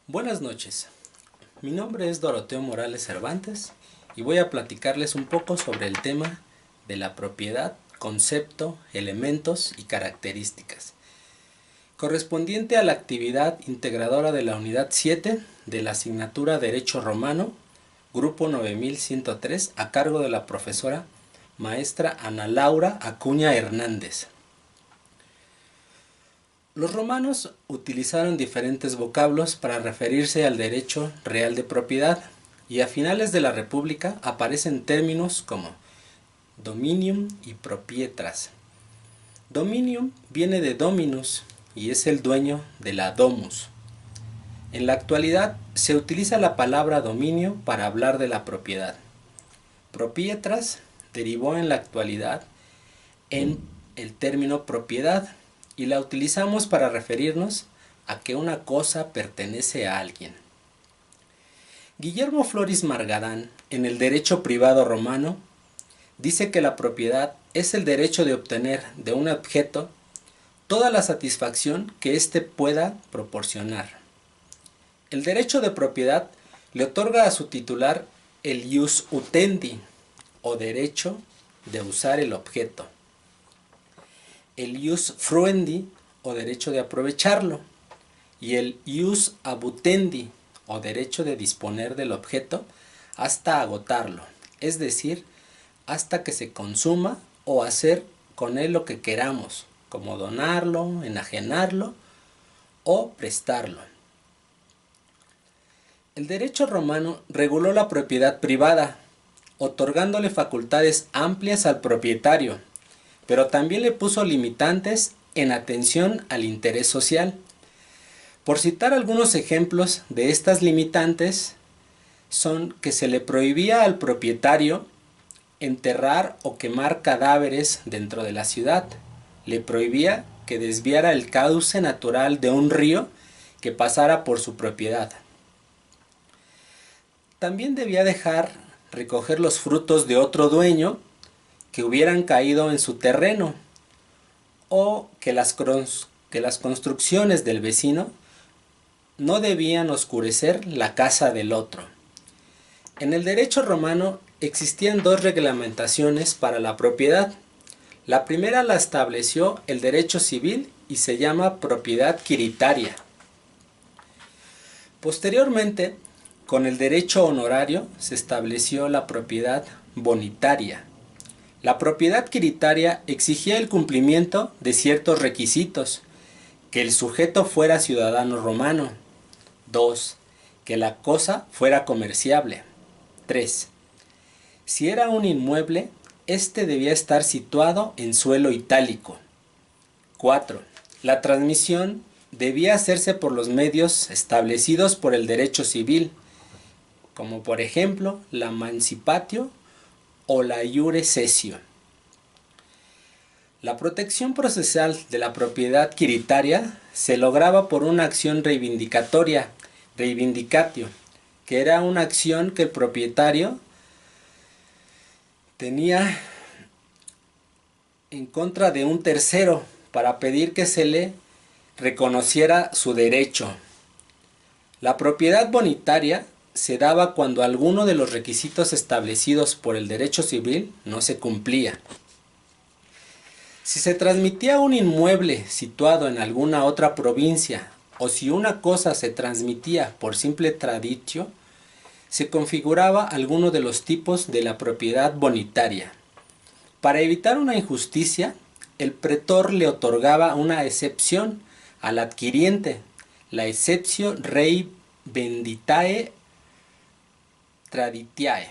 Buenas noches, mi nombre es Doroteo Morales Cervantes y voy a platicarles un poco sobre el tema de la propiedad, concepto, elementos y características, correspondiente a la actividad integradora de la unidad 7 de la asignatura Derecho Romano, grupo 9103, a cargo de la profesora maestra Ana Laura Acuña Hernández. Los romanos utilizaron diferentes vocablos para referirse al derecho real de propiedad, y a finales de la República aparecen términos como dominium y proprietras. Dominium viene de dominus y es el dueño de la domus. En la actualidad se utiliza la palabra dominio para hablar de la propiedad. Proprietras derivó en la actualidad en el término propiedad, y la utilizamos para referirnos a que una cosa pertenece a alguien. Guillermo Floris Margadán, en el Derecho Privado Romano, dice que la propiedad es el derecho de obtener de un objeto toda la satisfacción que éste pueda proporcionar. El derecho de propiedad le otorga a su titular el ius utendi, o derecho de usar el objeto, el ius fruendi, o derecho de aprovecharlo, y el ius abutendi, o derecho de disponer del objeto hasta agotarlo, es decir, hasta que se consuma o hacer con él lo que queramos, como donarlo, enajenarlo o prestarlo. El derecho romano reguló la propiedad privada, otorgándole facultades amplias al propietario, pero también le puso limitantes en atención al interés social. Por citar algunos ejemplos de estas limitantes, son que se le prohibía al propietario enterrar o quemar cadáveres dentro de la ciudad, le prohibía que desviara el cauce natural de un río que pasara por su propiedad. También debía dejar recoger los frutos de otro dueño que hubieran caído en su terreno, o que las construcciones del vecino no debían oscurecer la casa del otro. En el derecho romano existían dos reglamentaciones para la propiedad. La primera la estableció el derecho civil y se llama propiedad quiritaria. Posteriormente, con el derecho honorario se estableció la propiedad bonitaria. La propiedad quiritaria exigía el cumplimiento de ciertos requisitos: que el sujeto fuera ciudadano romano. 2. Que la cosa fuera comerciable. 3. Si era un inmueble, éste debía estar situado en suelo itálico. 4. La transmisión debía hacerse por los medios establecidos por el derecho civil, como por ejemplo la mancipatio o la iure cessio. La protección procesal de la propiedad quiritaria se lograba por una acción reivindicatoria, reivindicatio, que era una acción que el propietario tenía en contra de un tercero para pedir que se le reconociera su derecho. La propiedad bonitaria se daba cuando alguno de los requisitos establecidos por el derecho civil no se cumplía. Si se transmitía un inmueble situado en alguna otra provincia, o si una cosa se transmitía por simple traditio, se configuraba alguno de los tipos de la propiedad bonitaria. Para evitar una injusticia, el pretor le otorgaba una excepción al adquiriente, la exceptio rei venditae traditiae,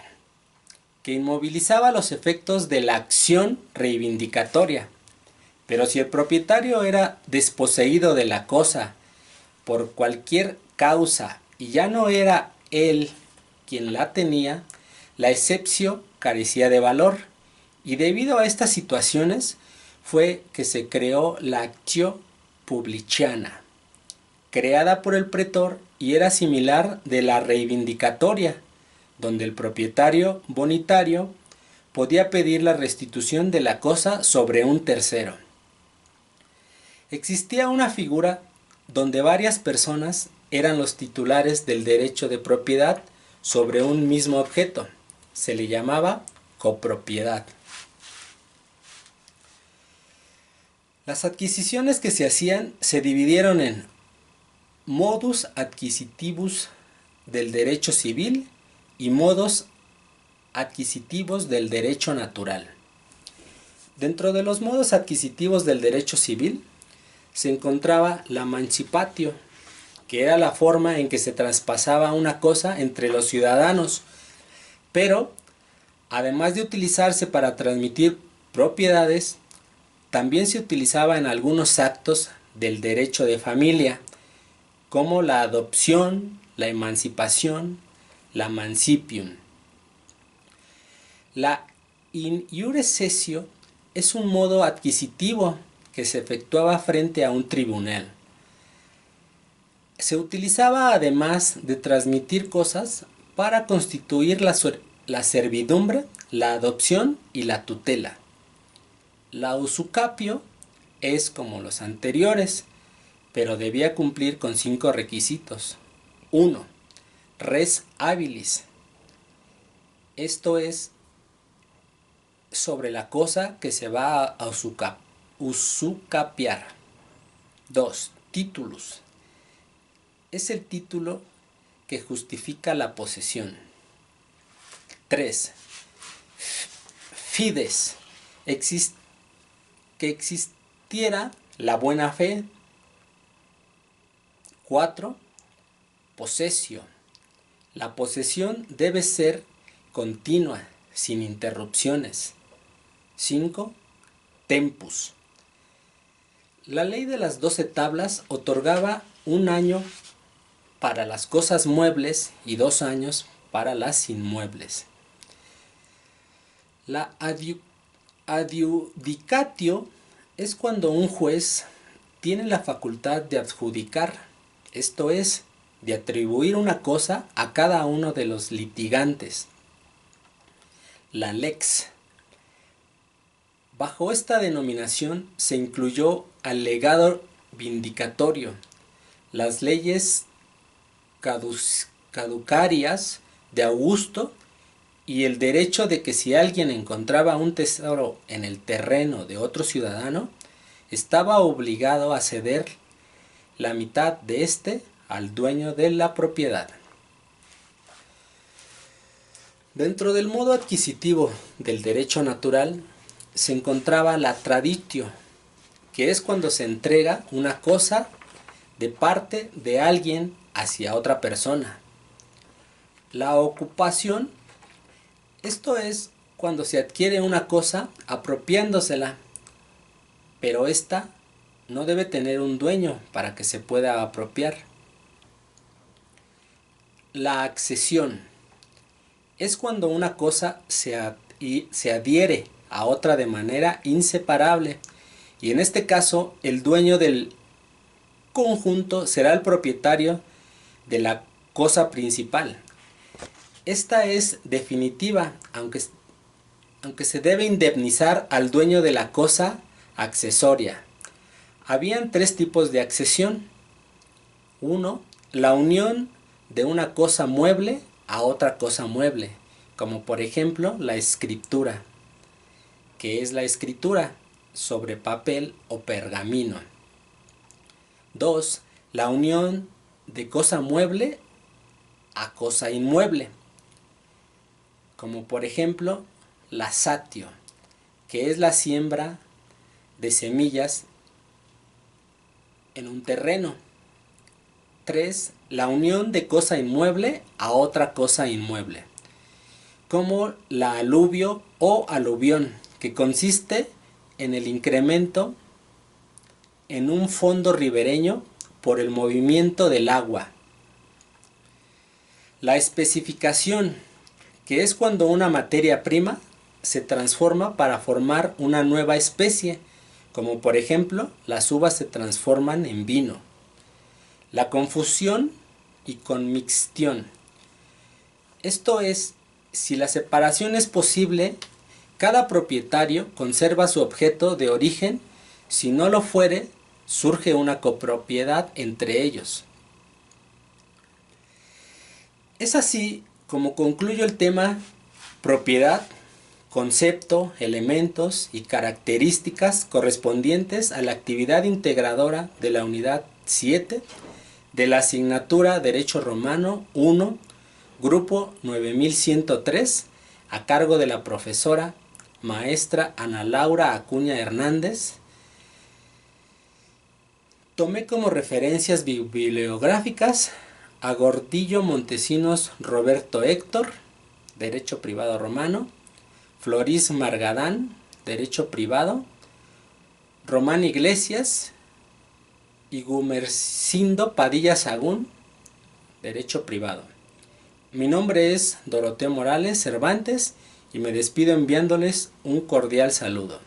que inmovilizaba los efectos de la acción reivindicatoria. Pero si el propietario era desposeído de la cosa por cualquier causa y ya no era él quien la tenía, la exceptio carecía de valor, y debido a estas situaciones fue que se creó la actio publiciana, creada por el pretor, y era similar de la reivindicatoria, donde el propietario bonitario podía pedir la restitución de la cosa sobre un tercero. Existía una figura donde varias personas eran los titulares del derecho de propiedad sobre un mismo objeto. Se le llamaba copropiedad. Las adquisiciones que se hacían se dividieron en modus adquisitivus del derecho civil y modos adquisitivos del derecho natural. Dentro de los modos adquisitivos del derecho civil se encontraba la mancipatio, que era la forma en que se traspasaba una cosa entre los ciudadanos, pero además de utilizarse para transmitir propiedades, también se utilizaba en algunos actos del derecho de familia, como la adopción, la emancipación, la mancipium. La in iure cessio es un modo adquisitivo que se efectuaba frente a un tribunal. Se utilizaba además de transmitir cosas para constituir la servidumbre, la adopción y la tutela. La usucapio es como los anteriores, pero debía cumplir con 5 requisitos. 1. Res habilis. Esto es sobre la cosa que se va a usucapiar. 2. Titulus. Es el título que justifica la posesión. 3. Fides. Que existiera la buena fe. 4. Posesio. La posesión debe ser continua, sin interrupciones. 5. Tempus. La ley de las 12 tablas otorgaba 1 año para las cosas muebles y 2 años para las inmuebles. La adjudicatio es cuando un juez tiene la facultad de adjudicar, esto es, de atribuir una cosa a cada uno de los litigantes. La lex. Bajo esta denominación se incluyó al legado vindicatorio, las leyes caducarias de Augusto y el derecho de que si alguien encontraba un tesoro en el terreno de otro ciudadano, estaba obligado a ceder la mitad de éste al dueño de la propiedad. Dentro del modo adquisitivo del derecho natural se encontraba la traditio, que es cuando se entrega una cosa de parte de alguien hacia otra persona. La ocupación, esto es cuando se adquiere una cosa apropiándosela, pero ésta no debe tener un dueño para que se pueda apropiar. La accesión es cuando una cosa se adhiere a otra de manera inseparable, y en este caso el dueño del conjunto será el propietario de la cosa principal. Esta es definitiva, aunque se debe indemnizar al dueño de la cosa accesoria. Habían 3 tipos de accesión. 1. La unión de una cosa mueble a otra cosa mueble, como por ejemplo la escritura, que es la escritura sobre papel o pergamino. 2. La unión de cosa mueble a cosa inmueble, como por ejemplo la satio, que es la siembra de semillas en un terreno. 3. La unión de cosa inmueble a otra cosa inmueble, como la aluvio o aluvión, que consiste en el incremento en un fondo ribereño por el movimiento del agua. La especificación, que es cuando una materia prima se transforma para formar una nueva especie, como por ejemplo las uvas se transforman en vino. La confusión y conmixtión. Esto es, si la separación es posible, cada propietario conserva su objeto de origen, si no lo fuere, surge una copropiedad entre ellos. Es así como concluyo el tema propiedad, concepto, elementos y características correspondientes a la actividad integradora de la unidad 7 de la asignatura Derecho Romano 1, grupo 9103, a cargo de la profesora maestra Ana Laura Acuña Hernández. Tomé como referencias bibliográficas a Gordillo Montesinos Roberto Héctor, Derecho Privado Romano; Florís Margadán, Derecho Privado; Román Iglesias y Gumersindo Padilla Sagún, Derecho Privado. Mi nombre es Doroteo Morales Cervantes y me despido enviándoles un cordial saludo.